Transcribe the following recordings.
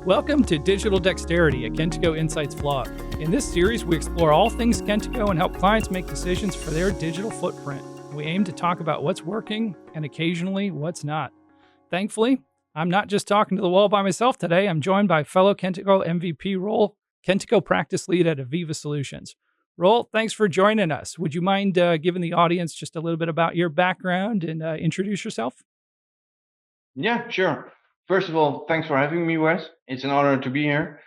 Welcome to Digital Dexterity, a Kentico Insights vlog. In this series, we explore all things Kentico and help clients make decisions for their digital footprint. We aim to talk about what's working and occasionally what's not. Thankfully, I'm not just talking to the wall by myself today. I'm joined by fellow Kentico MVP Roel, Kentico Practice Lead at Aviva Solutions. Roel, thanks for joining us. Would you mind giving the audience just a little bit about your background and introduce yourself? Yeah, sure. First of all, thanks for having me, Wes. It's an honor to be here.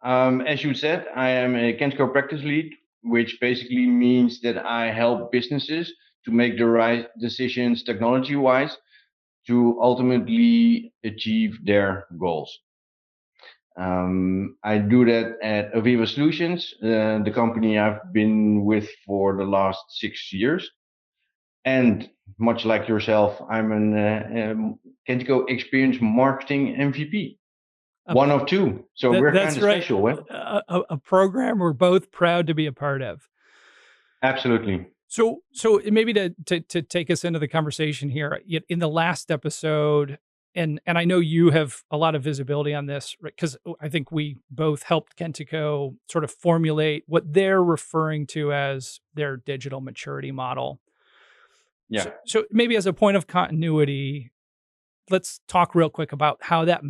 As you said, I am a Kentico Practice Lead, which basically means that I help businesses to make the right decisions technology-wise to ultimately achieve their goals. I do that at Aviva Solutions, the company I've been with for the last 6 years. And much like yourself, I'm an Kentico Experience Marketing MVP. One of two. So we're kind of special. A program we're both proud to be a part of. Absolutely. So maybe to take us into the conversation here, in the last episode, and I know you have a lot of visibility on this, because I think we both helped Kentico sort of formulate what they're referring to as their digital maturity model. Yeah. So maybe as a point of continuity, let's talk real quick about how that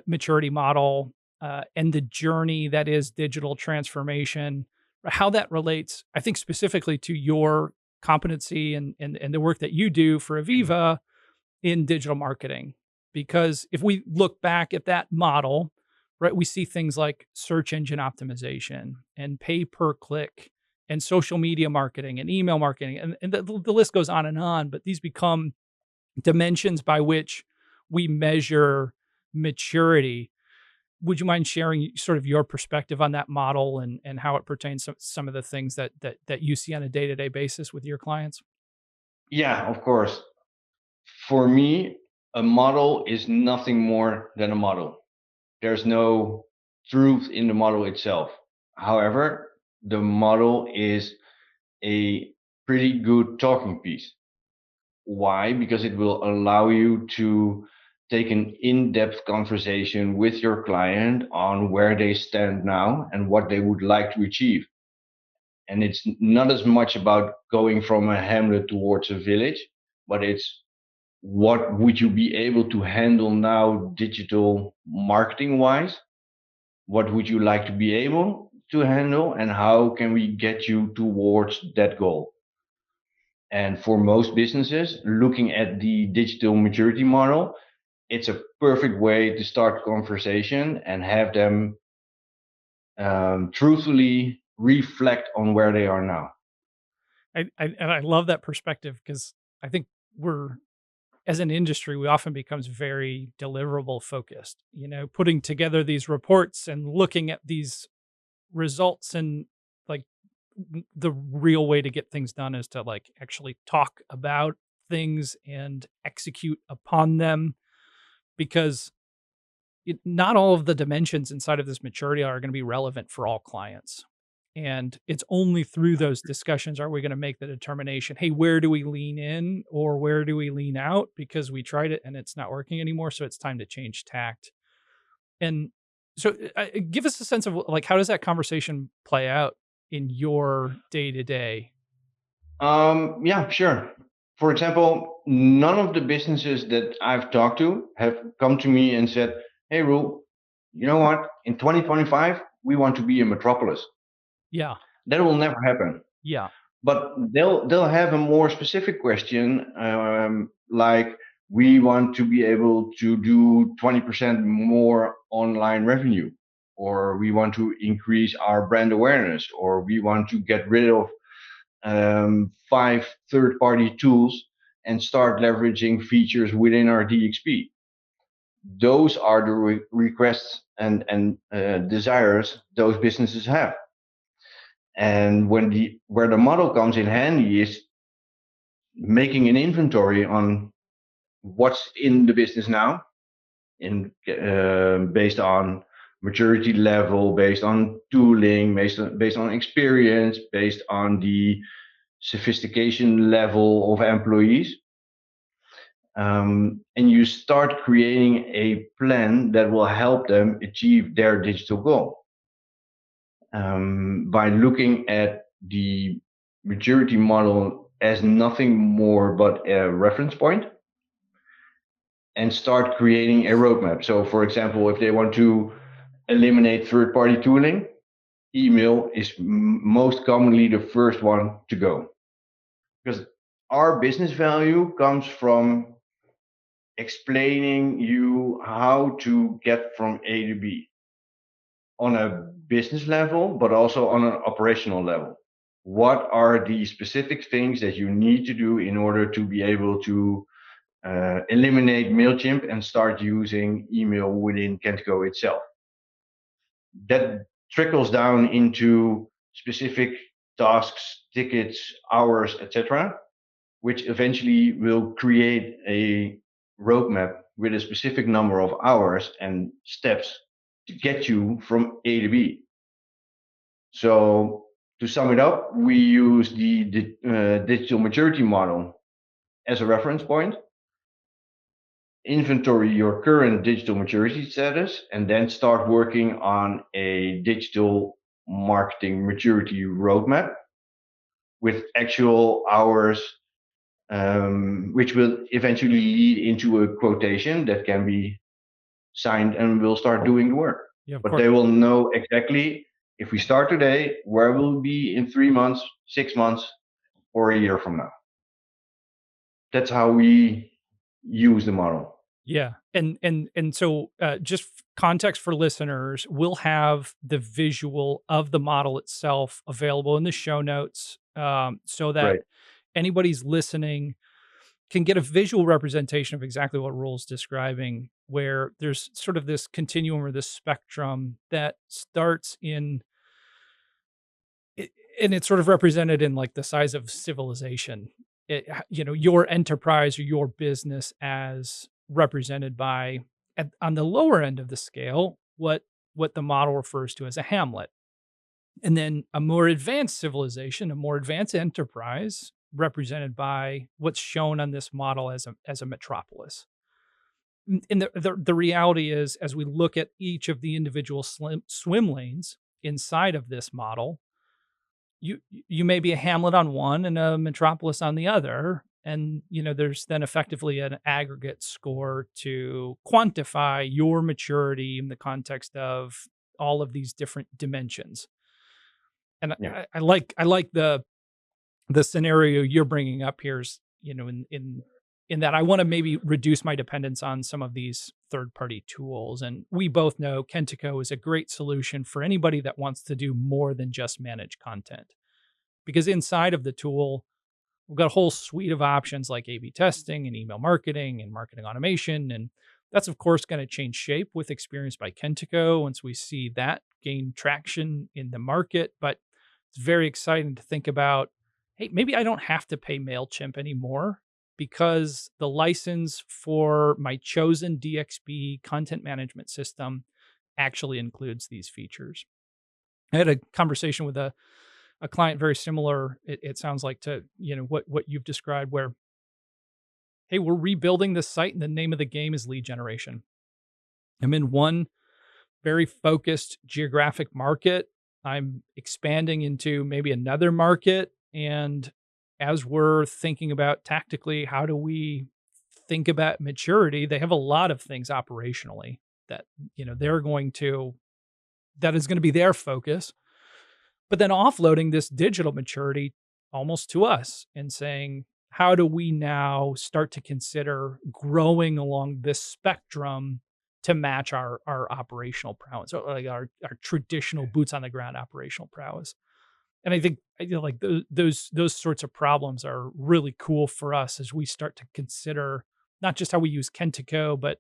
maturity model and the journey that is digital transformation, how that relates, I think, specifically to your competency and the work that you do for Aviva in digital marketing. Because if we look back at that model, right, we see things like search engine optimization and pay per click and social media marketing and email marketing, and the list goes on, but these become dimensions by which we measure maturity. Would you mind sharing sort of your perspective on that model and how it pertains to some of the things that you see on a day-to-day basis with your clients? Yeah, of course. For me, a model is nothing more than a model. There's no truth in the model itself. However, the model is a pretty good talking piece. Why? Because it will allow you to take an in-depth conversation with your client on where they stand now and what they would like to achieve. And it's not as much about going from a hamlet towards a village, but it's what would you be able to handle now digital marketing wise? What would you like to be able to handle, and how can we get you towards that goal? And for most businesses, looking at the digital maturity model, it's a perfect way to start a conversation and have them truthfully reflect on where they are now. And I love that perspective, because I think as an industry, we often becomes very deliverable focused, putting together these reports and looking at these results, and like the real way to get things done is to like actually talk about things and execute upon them, because not all of the dimensions inside of this maturity are going to be relevant for all clients. And it's only through those discussions are we going to make the determination, hey, where do we lean in or where do we lean out because we tried it and it's not working anymore. So it's time to change tact. And so give us a sense of like, how does that conversation play out in your day to day? Yeah, sure. For example, none of the businesses that I've talked to have come to me and said, hey, Roel, you know what? In 2025, we want to be a metropolis. Yeah. That will never happen. Yeah. But they'll have a more specific question, like we want to be able to do 20% more online revenue, or we want to increase our brand awareness, or we want to get rid of 5 third-party tools and start leveraging features within our DXP. Those are the requests and desires those businesses have. And where the model comes in handy is making an inventory on what's in the business now, based on maturity level, based on tooling, based on experience, based on the sophistication level of employees. and you start creating a plan that will help them achieve their digital goal by looking at the maturity model as nothing more but a reference point and start creating a roadmap. So, for example, if they want to eliminate third party tooling, email is most commonly the first one to go because our business value comes from explaining you how to get from A to B on a business level, but also on an operational level. What are the specific things that you need to do in order to be able to eliminate MailChimp and start using email within Kentico itself? That trickles down into specific tasks, tickets, hours, etc., which eventually will create a roadmap with a specific number of hours and steps to get you from A to B. So to sum it up, we use the digital maturity model as a reference point, inventory your current digital maturity status, and then start working on a digital marketing maturity roadmap with actual hours, which will eventually lead into a quotation that can be signed and we'll start doing the work. Yeah, of But course. they will know exactly if we start today, where we'll be in 3 months, 6 months, or a year from now. That's how we use the model. Yeah. And so just context for listeners, we'll have the visual of the model itself available in the show notes, so that Great. anybody's listening can get a visual representation of exactly what Roel's describing, where there's sort of this continuum or this spectrum that starts in and it's sort of represented in like the size of civilization. Your enterprise or your business as represented by on the lower end of the scale, what the model refers to as a hamlet. And then a more advanced civilization, a more advanced enterprise represented by what's shown on this model as a metropolis. And the reality is, as we look at each of the individual swim lanes inside of this model, you may be a hamlet on one and a metropolis on the other, and there's then effectively an aggregate score to quantify your maturity in the context of all of these different dimensions. And Yeah. I like the scenario you're bringing up here is, in that I want to maybe reduce my dependence on some of these third party tools. And we both know Kentico is a great solution for anybody that wants to do more than just manage content. Because inside of the tool, we've got a whole suite of options like A/B testing and email marketing and marketing automation. And that's, of course, going to change shape with Experience by Kentico once we see that gain traction in the market. But it's very exciting to think about, hey, maybe I don't have to pay MailChimp anymore because the license for my chosen DXB content management system actually includes these features. I had a conversation with a client very similar, it sounds like, to what you've described, where, hey, we're rebuilding this site and the name of the game is lead generation. I'm in one very focused geographic market. I'm expanding into maybe another market. And as we're thinking about tactically, how do we think about maturity, they have a lot of things operationally that, they're going to, that is going to be their focus. But then offloading this digital maturity almost to us and saying, how do we now start to consider growing along this spectrum to match our operational prowess, or like our traditional boots on the ground operational prowess? And I think, like those sorts of problems are really cool for us as we start to consider not just how we use Kentico, but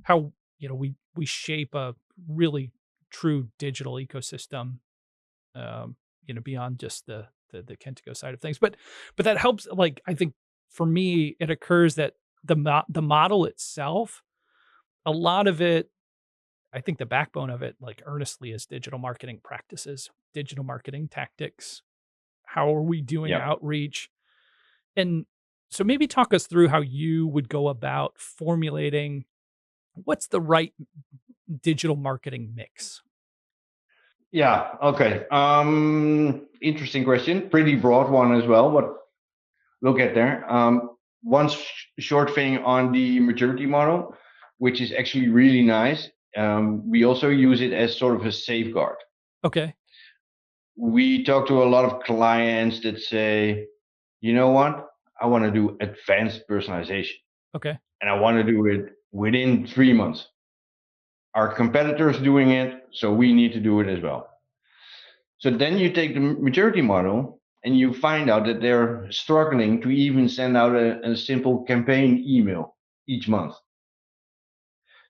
how we shape a really true digital ecosystem, beyond just the Kentico side of things. But that helps. Like, I think for me, it occurs that the model itself, a lot of it, I think the backbone of it, like earnestly, is digital marketing practices, digital marketing tactics. How are we doing Yeah. outreach? And So maybe talk us through how you would go about formulating what's the right digital marketing mix. Yeah. Okay. Interesting question. Pretty broad one as well, but we'll get there. One short thing on the maturity model, which is actually really nice. We also use it as sort of a safeguard. Okay. We talk to a lot of clients that say, you know what? I want to do advanced personalization Okay. and I want to do it within 3 months. Our competitors doing it, so we need to do it as well. So then you take the maturity model and you find out that they're struggling to even send out a simple campaign email each month.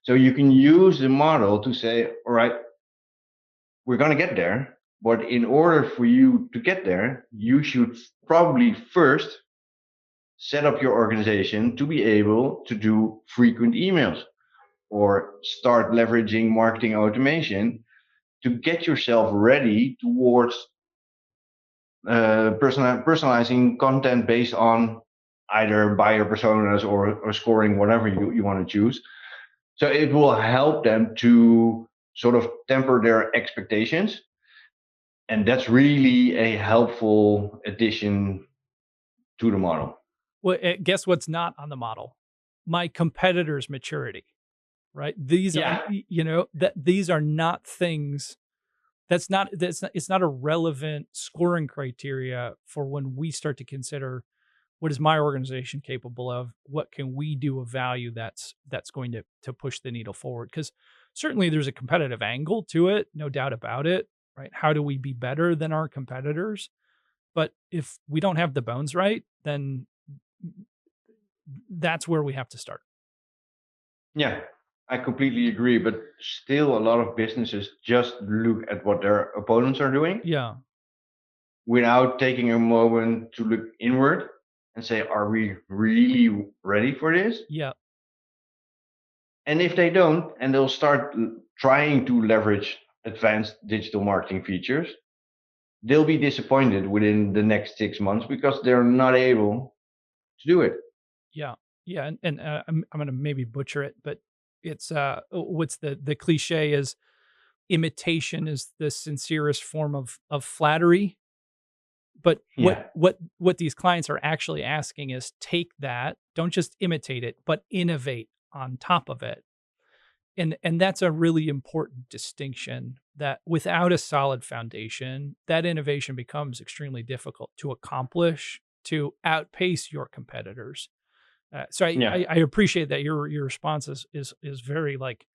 So you can use the model to say, all right, we're going to get there. But in order for you to get there, you should probably first set up your organization to be able to do frequent emails or start leveraging marketing automation to get yourself ready towards personalizing content based on either buyer personas or scoring, whatever you want to choose. So it will help them to sort of temper their expectations. And that's really a helpful addition to the model. Well, guess what's not on the model? My competitor's maturity, right? These are, Yeah. that these are not things it's not a relevant scoring criteria for when we start to consider what is my organization capable of? What can we do of value that's going to push the needle forward? Because certainly there's a competitive angle to it, no doubt about it, right? How do we be better than our competitors? But if we don't have the bones right, then that's where we have to start. Yeah, I completely agree. But still, a lot of businesses just look at what their opponents are doing Yeah, without taking a moment to look inward and say, are we really ready for this? yeah, And if they don't, and they'll start trying to leverage advanced digital marketing features, they'll be disappointed within the next 6 months because they're not able to do it. yeah, yeah. And I'm going to maybe butcher it, but it's what's the cliche is imitation is the sincerest form of flattery. But Yeah, what these clients are actually asking is take that, don't just imitate it, but innovate on top of it. And that's a really important distinction that without a solid foundation, that innovation becomes extremely difficult to accomplish, to outpace your competitors. So yeah, I appreciate that your response is very like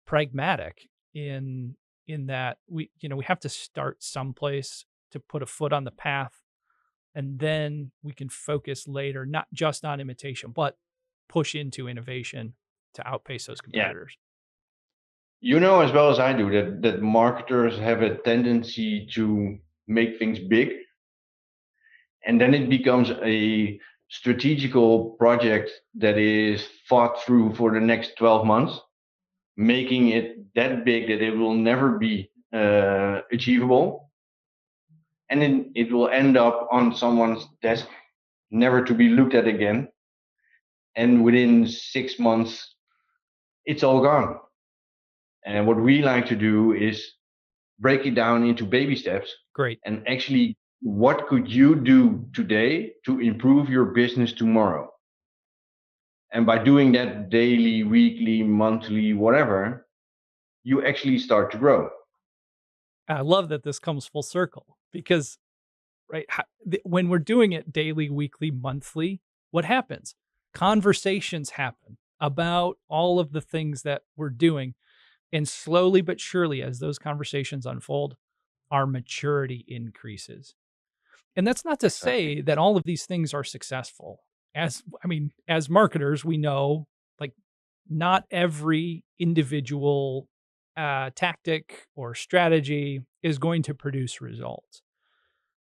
pragmatic in that we have to start someplace to put a foot on the path, and then we can focus later not just on imitation but push into innovation to outpace those yeah. competitors. You know as well as I do that marketers have a tendency to make things big, and then it becomes a strategical project that is thought through for the next 12 months, making it that big that it will never be achievable, and then it will end up on someone's desk, never to be looked at again. And within 6 months, it's all gone. And what we like to do is break it down into baby steps Great. and actually what could you do today to improve your business tomorrow. And by doing that daily, weekly, monthly, whatever, you actually start to grow. I love that this comes full circle because right when we're doing it daily, weekly, monthly, what happens? Conversations happen about all of the things that we're doing, and slowly but surely as those conversations unfold, our maturity increases. And that's not to Exactly. say that all of these things are successful. As marketers, we know like not every individual tactic or strategy is going to produce results.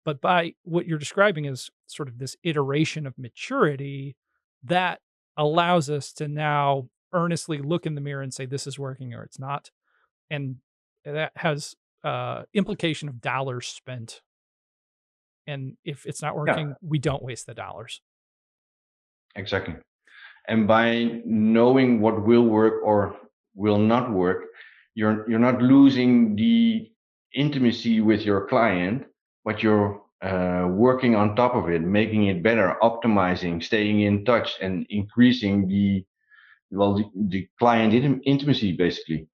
But by what you're describing is sort of this iteration of maturity that allows us to now earnestly look in the mirror and say, this is working or it's not. And that has implication of dollars spent, and if it's not Yeah. working, we don't waste the dollars. Exactly. And by knowing what will work or will not work, you're not losing the intimacy with your client, but you're working on top of it, making it better, optimizing, staying in touch, and increasing the client intimacy basically.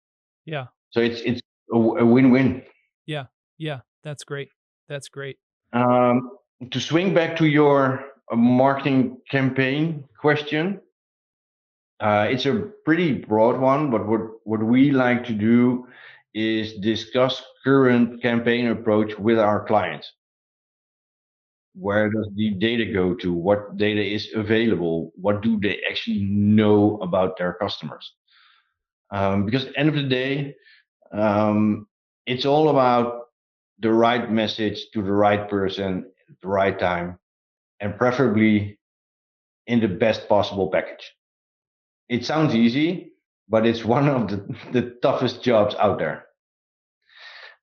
Yeah. So it's a win-win. Yeah. Yeah. That's great. That's great. Um, to swing back to your marketing campaign question, it's a pretty broad one, but what we like to do is discuss current campaign approach with our clients. Where does the data go to? What data is available? What do they actually know about their customers? Because at the end of the day, um, it's all about the right message to the right person at the right time, and preferably in the best possible package. It sounds easy, but it's one of the toughest jobs out there.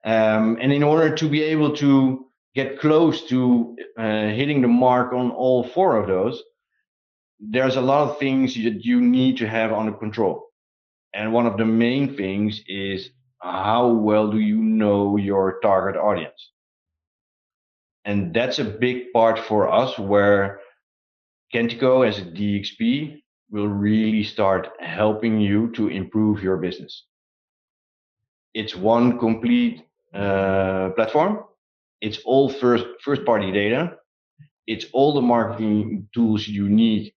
And in order to be able to get close to hitting the mark on all four of those, there's a lot of things that you need to have under control. And one of the main things is how well do you know your target audience? And that's a big part for us where Kentico as a DXP will really start helping you to improve your business. It's one complete platform. It's all first party data. It's all the marketing tools you need,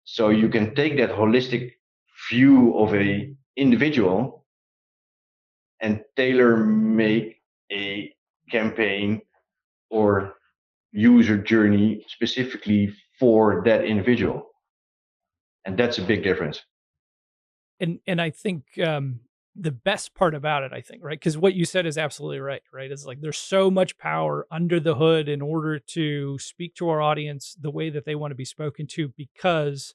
so you can take that holistic view of a individual and tailor make a campaign or user journey specifically for that individual. And that's a big difference. And I think the best part about it, I think, right? Because what you said is absolutely right, right? It's like there's so much power under the hood in order to speak to our audience the way that they want to be spoken to, because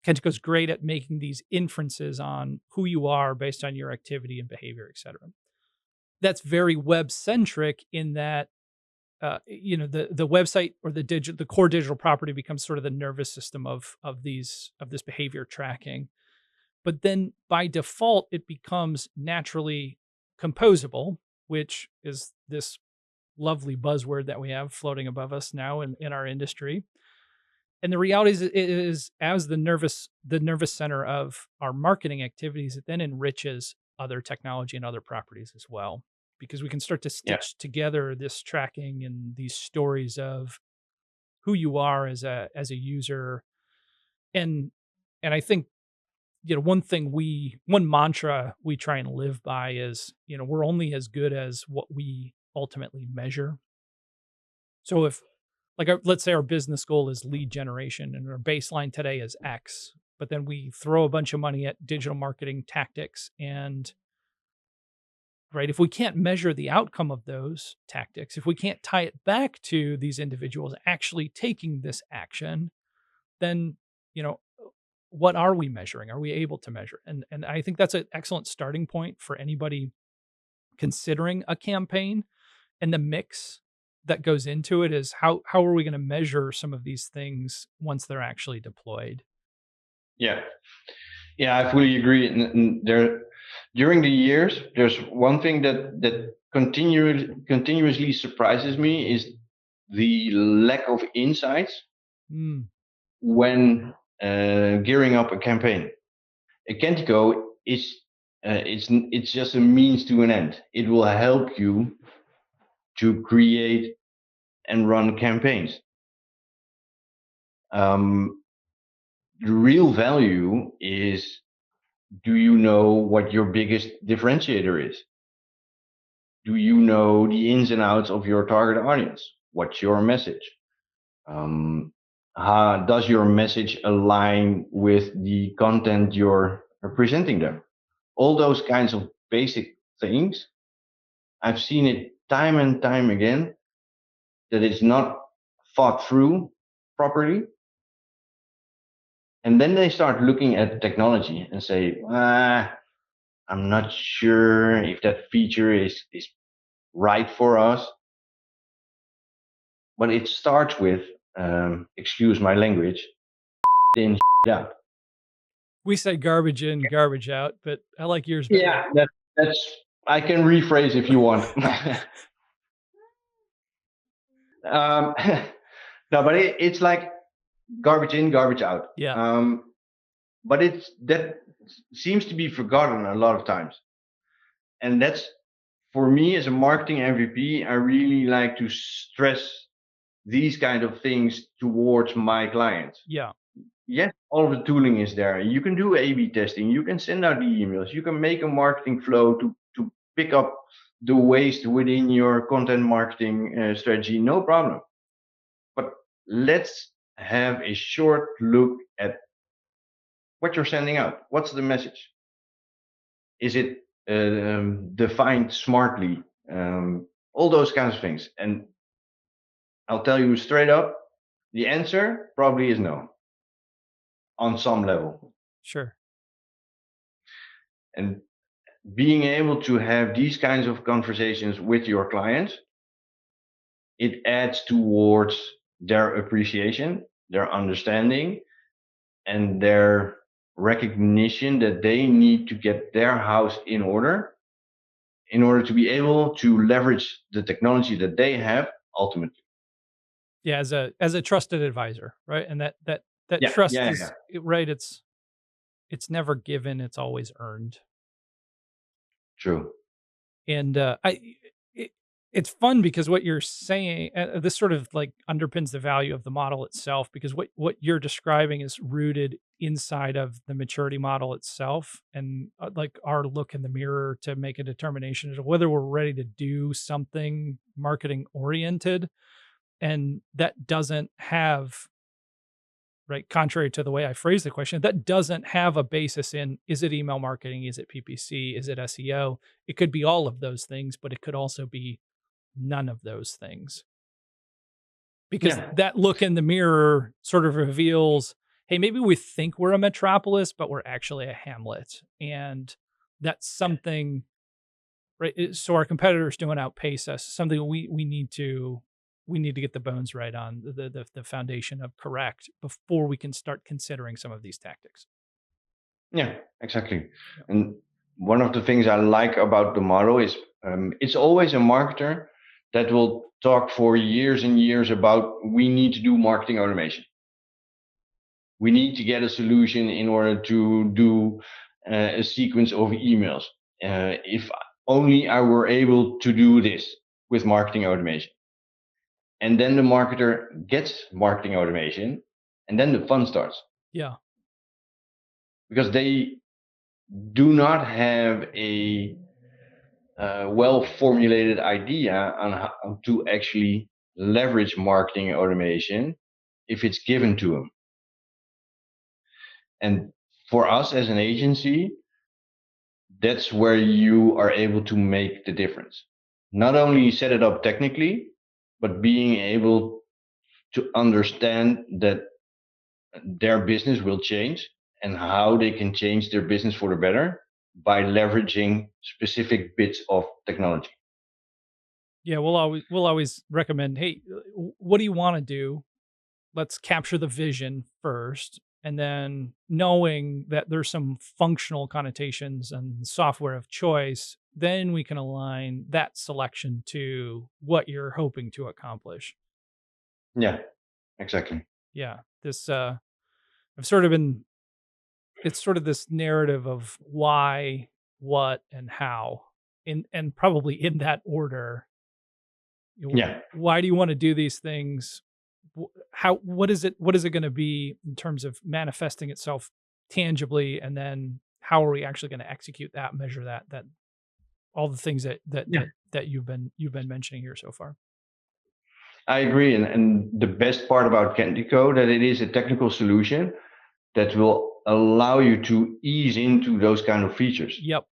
Kentico's great at making these inferences on who you are based on your activity and behavior, et cetera. That's very web centric in that the website or the core digital property becomes sort of the nervous system of this behavior tracking. But then by default, it becomes naturally composable, which is this lovely buzzword that we have floating above us now in our industry. And the reality is as the nervous center of our marketing activities, it then enriches other technology and other properties as well, because we can start to Yeah. stitch together this tracking and these stories of who you are as a user. And and I think, one mantra we try and live by is, we're only as good as what we ultimately measure. So if, like, let's say our business goal is lead generation and our baseline today is X, but then we throw a bunch of money at digital marketing tactics, and right, if we can't measure the outcome of those tactics, if we can't tie it back to these individuals actually taking this action, then, you know, what are we measuring? Are we able to measure? And I think that's an excellent starting point for anybody considering a campaign, and the mix that goes into it is how are we going to measure some of these things once they're actually deployed? Yeah. Yeah, I fully agree. And there, during the years, there's one thing that continuously surprises me is the lack of insights Mm, when gearing up a campaign. A Kentico is it's just a means to an end. It will help you to create and run campaigns. Um, the real value is, do you know what your biggest differentiator is? Do you know the ins and outs of your target audience? What's your message? Um, how does your message align with the content you're presenting them? All those kinds of basic things. I've seen it time and time again that it's not thought through properly. And then they start looking at technology and say, I'm not sure if that feature is right for us. But it starts with, excuse my language, in, out. We say garbage in, garbage out, but I like yours better. Yeah, that's I can rephrase if you want. um, no, but it's like garbage in, garbage out. Yeah. But that seems to be forgotten a lot of times, and that's for me as a marketing MVP. I really like to stress these kind of things towards my clients. Yeah. Yes, all of the tooling is there. You can do A/B testing. You can send out the emails. You can make a marketing flow to pick up the waste within your content marketing strategy. No problem. But let's have a short look at what you're sending out. What's the message? Is it defined smartly? All those kinds of things. And I'll tell you straight up, the answer probably is no on some level. Sure. And being able to have these kinds of conversations with your clients, it adds towards their appreciation, their understanding, and their recognition that they need to get their house in order to be able to leverage the technology that they have ultimately. Yeah, as a trusted advisor, right? And that Yeah, trust yeah, yeah. is right. It's never given; it's always earned. True. And it, it's fun because what you're saying, this sort of like underpins the value of the model itself. Because what you're describing is rooted inside of the maturity model itself, and like our look in the mirror to make a determination as to whether we're ready to do something marketing oriented, and that doesn't have, right, contrary to the way I phrased the question, that doesn't have a basis in, is it email marketing? Is it PPC? Is it SEO? It could be all of those things, but it could also be none of those things. Because Yeah. that look in the mirror sort of reveals, hey, maybe we think we're a metropolis, but we're actually a hamlet. And that's something, right? So our competitors don't outpace us, something we need to get the bones right on, the foundation of correct before we can start considering some of these tactics. Yeah, exactly. Yeah. And one of the things I like about the model is it's always a marketer that will talk for years and years about we need to do marketing automation. We need to get a solution in order to do a sequence of emails. If only I were able to do this with marketing automation. And then the marketer gets marketing automation, and then the fun starts Yeah. because they do not have a well formulated idea on how to actually leverage marketing automation if it's given to them. And for us as an agency, that's where you are able to make the difference. Not only set it up technically, but being able to understand that their business will change and how they can change their business for the better by leveraging specific bits of technology. Yeah, we'll always recommend, hey, what do you want to do? Let's capture the vision first, and then knowing that there's some functional connotations and software of choice, then we can align that selection to what you're hoping to accomplish. Yeah, exactly. Yeah, this I've sort of been it's sort of this narrative of why, what, and how, in and probably in that order. Yeah. Why do you want to do these things? How what is it going to be in terms of manifesting itself tangibly, and then how are we actually going to execute that, measure that all the things Yeah. that you've been mentioning here so far. I agree. And the best part about Kentico that it is a technical solution that will allow you to ease into those kind of features. Yep.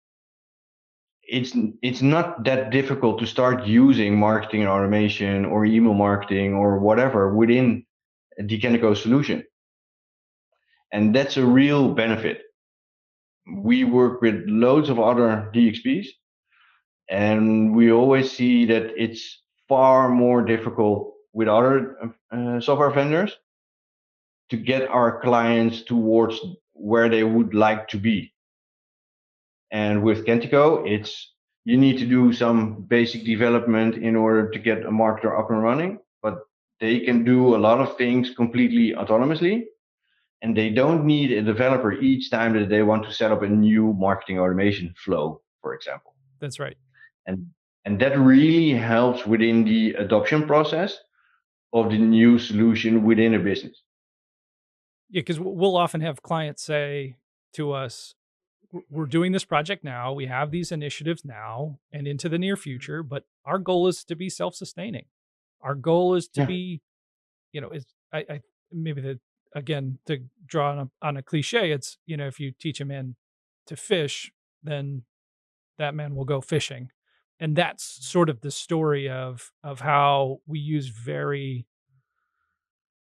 It's not that difficult to start using marketing and automation or email marketing or whatever within the Kentico solution. And that's a real benefit. We work with loads of other DXPs, and we always see that it's far more difficult with other software vendors to get our clients towards where they would like to be. And with Kentico, it's you need to do some basic development in order to get a marketer up and running, but they can do a lot of things completely autonomously, and they don't need a developer each time that they want to set up a new marketing automation flow, for example. That's right. And and that really helps within the adoption process of the new solution within a business. Yeah, because we'll often have clients say to us, we're doing this project now. We have these initiatives now and into the near future, but our goal is to be self-sustaining. Our goal is to Yeah, be, is I maybe the again to draw on a cliche. It's if you teach a man to fish, then that man will go fishing, and that's sort of the story of how we use very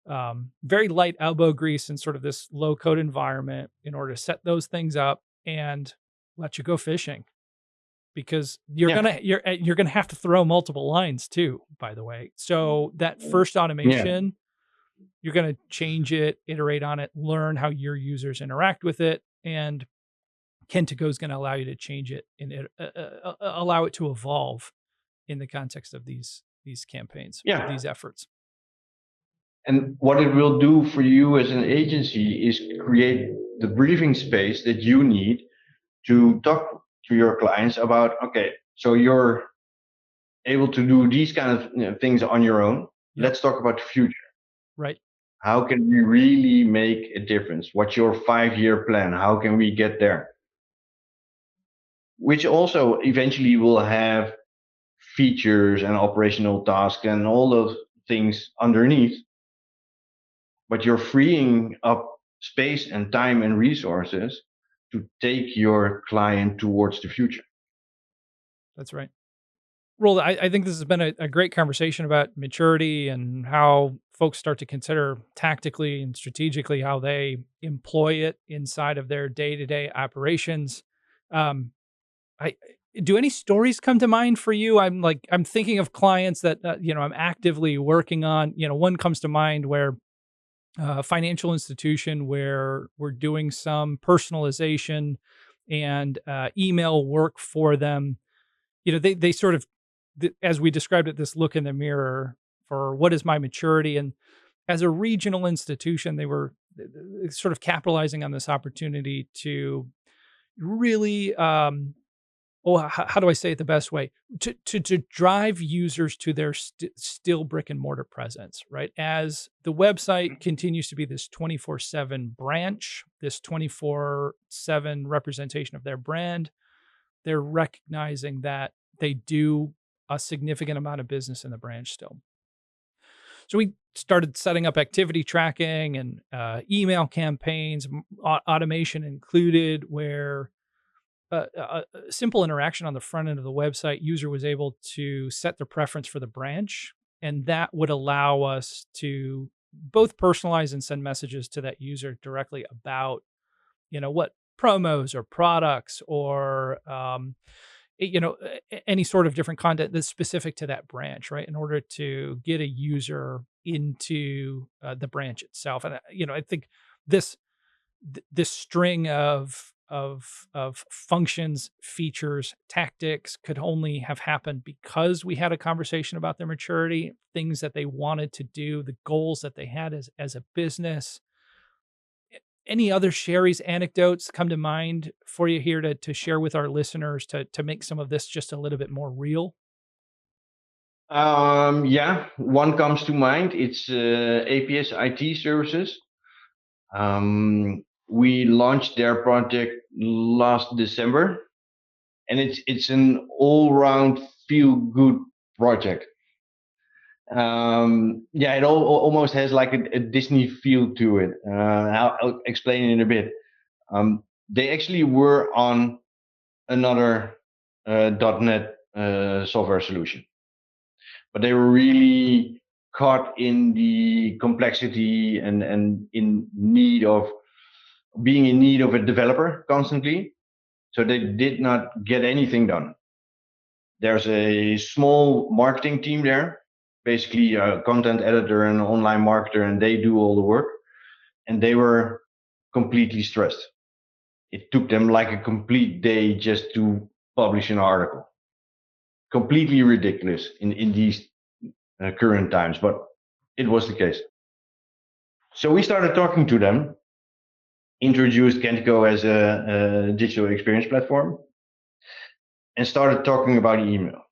light elbow grease in sort of this low code environment in order to set those things up and let you go fishing because yeah, you're gonna have to throw multiple lines too, by the way. So that first yeah, automation, you're gonna change it, iterate on it, learn how your users interact with it, and Kentico is gonna allow you to change it and allow it to evolve in the context of these campaigns, yeah. these efforts. And what it will do for you as an agency is create the breathing space that you need to talk to your clients about, okay, so you're able to do these kind of things on your own. Yep. Let's talk about the future. Right. How can we really make a difference? What's your 5-year plan? How can we get there? Which also eventually will have features and operational tasks and all those things underneath, but you're freeing up space and time and resources to take your client towards the future. That's right. Well, I think this has been a great conversation about maturity and how folks start to consider tactically and strategically how they employ it inside of their day-to-day operations. Um, I do any stories come to mind for you? I'm thinking of clients that I'm actively working on. One comes to mind where financial institution where we're doing some personalization and email work for them. They sort of, as we described it, this look in the mirror for what is my maturity. And as a regional institution, they were sort of capitalizing on this opportunity to really how do I say it the best way? To drive users to their still brick and mortar presence, right? As the website continues to be this 24/7 branch, this 24/7 representation of their brand, they're recognizing that they do a significant amount of business in the branch still. So we started setting up activity tracking and email campaigns, automation included, where a simple interaction on the front end of the website, user was able to set their preference for the branch, and that would allow us to both personalize and send messages to that user directly about, what promos or products or any sort of different content that's specific to that branch, right? In order to get a user into the branch itself, and I think this this string of functions, features, tactics could only have happened because we had a conversation about their maturity, things that they wanted to do, the goals that they had as a business. Any other Sherry's anecdotes come to mind for you here to share with our listeners to make some of this just a little bit more real? Yeah, one comes to mind. It's APS IT services. We launched their project last December, and it's an all-round feel-good project. Yeah, it almost has like a Disney feel to it. I'll explain it in a bit. They actually were on another .NET software solution, but they were really caught in the complexity and in need of being in need of a developer constantly. So they did not get anything done. There's a small marketing team there, basically a content editor and an online marketer, and they do all the work. and they were completely stressed. It took them like a complete day just to publish an article. Completely ridiculous in these current times, but it was the case. So we started talking to them, introduced Kentico as a digital experience platform, and started talking about email,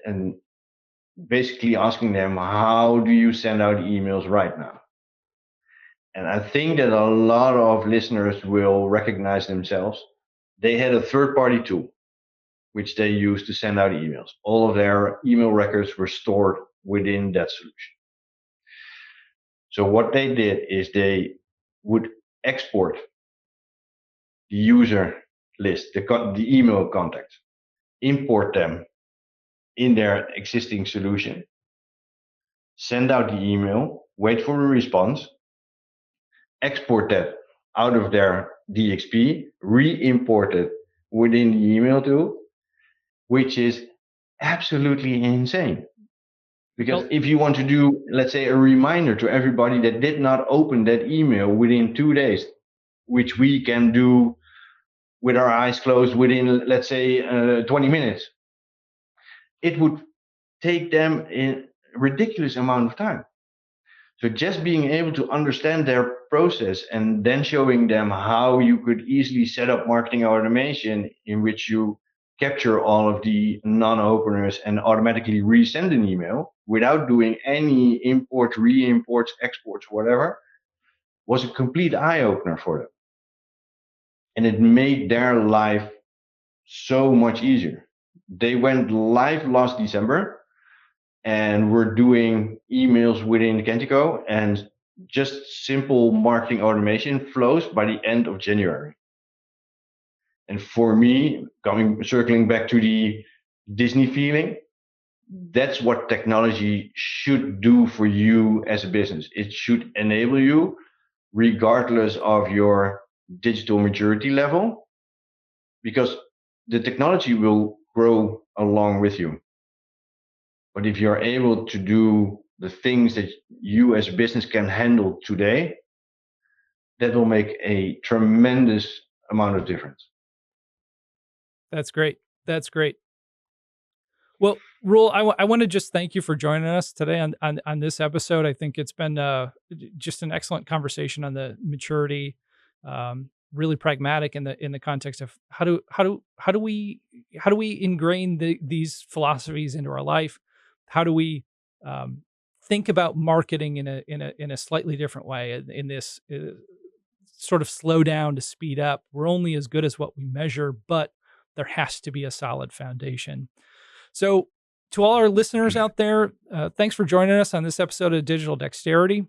and basically asking them, how do you send out emails right now? And I think that a lot of listeners will recognize themselves. They had a third-party tool which they used to send out emails. All of their email records were stored within that solution. So what they did is they would export the user list, the email contacts, import them in their existing solution, send out the email, wait for a response, export that out of their DXP, re-import it within the email tool, which is absolutely insane. Because if you want to do, let's say, a reminder to everybody that did not open that email within 2 days, which we can do with our eyes closed within, let's say, 20 minutes, it would take them a ridiculous amount of time. So just being able to understand their process and then showing them how you could easily set up marketing automation in which you capture all of the non-openers and automatically resend an email without doing any import, re-imports, exports, whatever, was a complete eye-opener for them. And it made their life so much easier. They went live last December and we're doing emails within Kentico and just simple marketing automation flows by the end of January. And for me, circling back to the Disney feeling, that's what technology should do for you as a business. It should enable you, regardless of your digital maturity level, because the technology will grow along with you. But if you're able to do the things that you as a business can handle today, that will make a tremendous amount of difference. That's great. That's great. Well, Roel, I want to just thank you for joining us today on this episode. I think it's been just an excellent conversation on the maturity, really pragmatic in the context of how do we ingrain these philosophies into our life? How do we think about marketing in a slightly different way in this sort of slow down to speed up? We're only as good as what we measure, but there has to be a solid foundation. So to all our listeners out there, thanks for joining us on this episode of Digital Dexterity.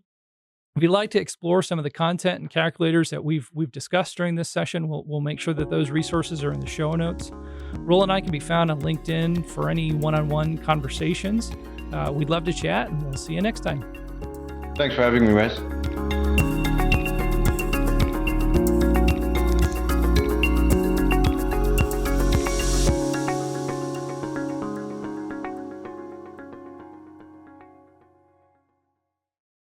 If you'd like to explore some of the content and calculators that we've discussed during this session, we'll make sure that those resources are in the show notes. Roel and I can be found on LinkedIn for any one-on-one conversations. We'd love to chat, and we'll see you next time. Thanks for having me, Wes.